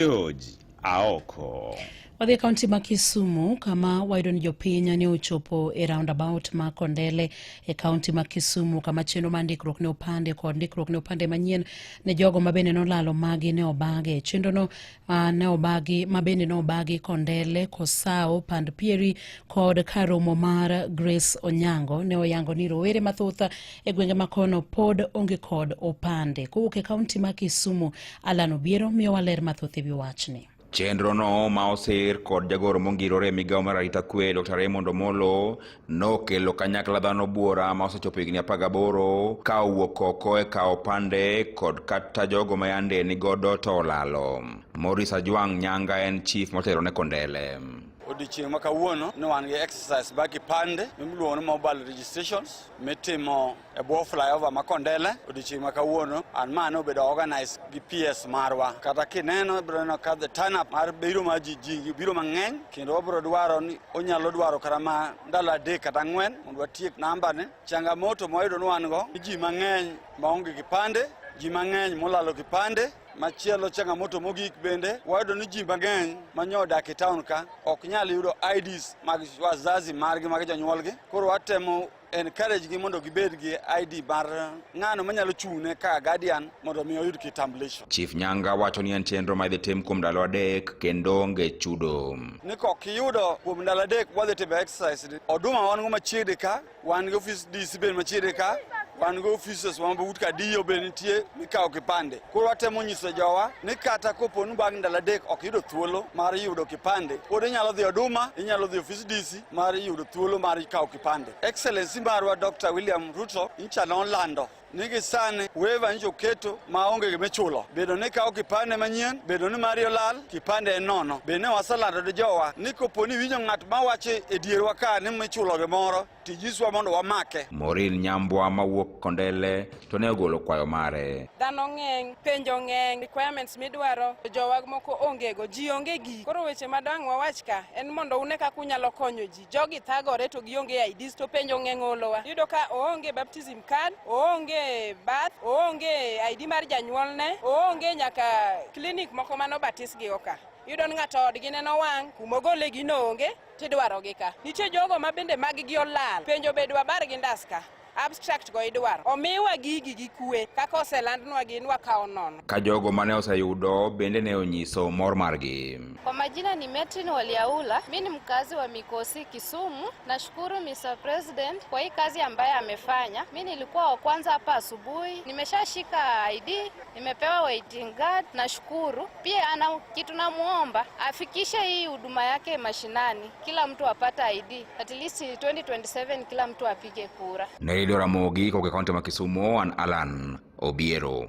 George Aoko. Wadhi kaunti ma Kisumu kama wayudo ni jopiny ne ochopo e roundabout ma Kondele e kaunti ma Kisumu kama chenro mar ndikruok ne opande kod ndikruok ne opande manyien ne jogo ma bende nolalo magi ne obage. Chenro no ne obagi ma bende ne obagi Kondele, Kosao, Pandpieri kod karomo mar Grace Onyango ne oyango ni rowere mathoth e gwenge makono pod onge kod opande. Kowuok e kaunti ma Kisumu, Alan Obiero miyo waler mathoth e wi wachni. Chenro no ma osir kod jagoro mongirore migawo mar arita kwe Dr. Raymond Omolo nokelo kanyakla dhano buora ma osechopo higni 18 ka owuok oko e kawo opande kod kata jogo ma yande ni godo to olalo. Morris Ajwang Nyanga en chief motelo ne Kondele. Odiochieng' ma kawuono ne wan gi exercise bag kipande miluongo ni mobile registrations mitimo e bwo flyover ma Kondele. Odiochieng' ma kawuono an mane obedo organize gi PS marwa, kata kineno ibiro neno ka the turn up mar biro ma ji biro mang'eny, kendo wabiro dwaro ni onyalo dwaro kata ma ndalo 3 kata 4 mondo watiek namba ne. Changamoto mwayudo ni wan go ji mang'eny maonge kipande, ji mang'eny molalo kipande. Machielo changamoto mogik bende wayudo ni ji mang'eny manyodak e town ka ok nyal yudo IDs mag wazazi margi mag jonyuolgi. Koro watemo encourage gi mondo gibed gi ID mar ng'ano manyalo chung'ne ka guardian mondo mi oyud kitambulisho. Chief Nyanga wacho ni en chenro ma idhi tim kuom ndalo 3 kendo onge chudo. Ni kok iyudo kuom ndalo 3 wadhi timo exercise. Oduma wan go machiegni ka, wan gi office DC ben machiegni ka, wan go offices ma but ka diyo ben nitie mikawo kipande. Koro watemo nyiso jowa ni kata kopo ni bang' ndalo 3 ok yudo thuolo mar yudo kipande, pod inyalo dhi Oduma, inyalo dhi office DC mar yudo thuolo mar kawo kipande. Excellency marwa Dr. William Ruto incha nolando nigi sani weva njo keto maonge gimechulo. Bedo ni kawo kipande manyien, bedo ni mari olal, kipande en nono. Bende wasalando de jowa ni kopo ni winjo ng'at mawache e dierwa ka ni michulo gimoro, tijiswa mondo wamake. Morin Nyambwa mawuok Kondele to ne ogolo kwayo mare. Dhano ng'eny, penjo ng'eny, requirements midwaro, jowa moko ongego, ji onge gi. Koro weche madang' wawach ka en mondo une kaka unyalo konyo ji. Jogi thagore to gionge IDs to penjo ng'eny olowa. Yudo ka oonge baptism card, oonge bath, oonge ID mar janyuolne, oonge nyaka clinic moko mano batis gi oka. Yudo ni ng'ato odgi neno wang' kumogole gi no onge tidwaro gi ka. Nitie jogo ma bende mag gi olal, penjo bedwa bar gi ndaska. Abstract go idwaro. Omiwa gigi gi kwe kaka oselandnwa gi nwa kawo nono. Ka jogo mane oseyudo bende ne onyiso mor margi. Kwa majina ni Metrin Waliaula, mimi ni mkazi wa Mikosi Kisumu. Nashukuru Mr. President kwa hii kazi ambayo amefanya. Mimi nilikuwa wa kwanza hapa asubuhi, nimeshashika ID, nimepewa waiting guard. Nashukuru. Pia ana kitu namuomba afikishe hii huduma yake mashinani. Kila mtu apata ID. At least 2027 kila mtu apige kura. Nelidora Mogi kwa kaunti ya Kisumu, Alan Obiero.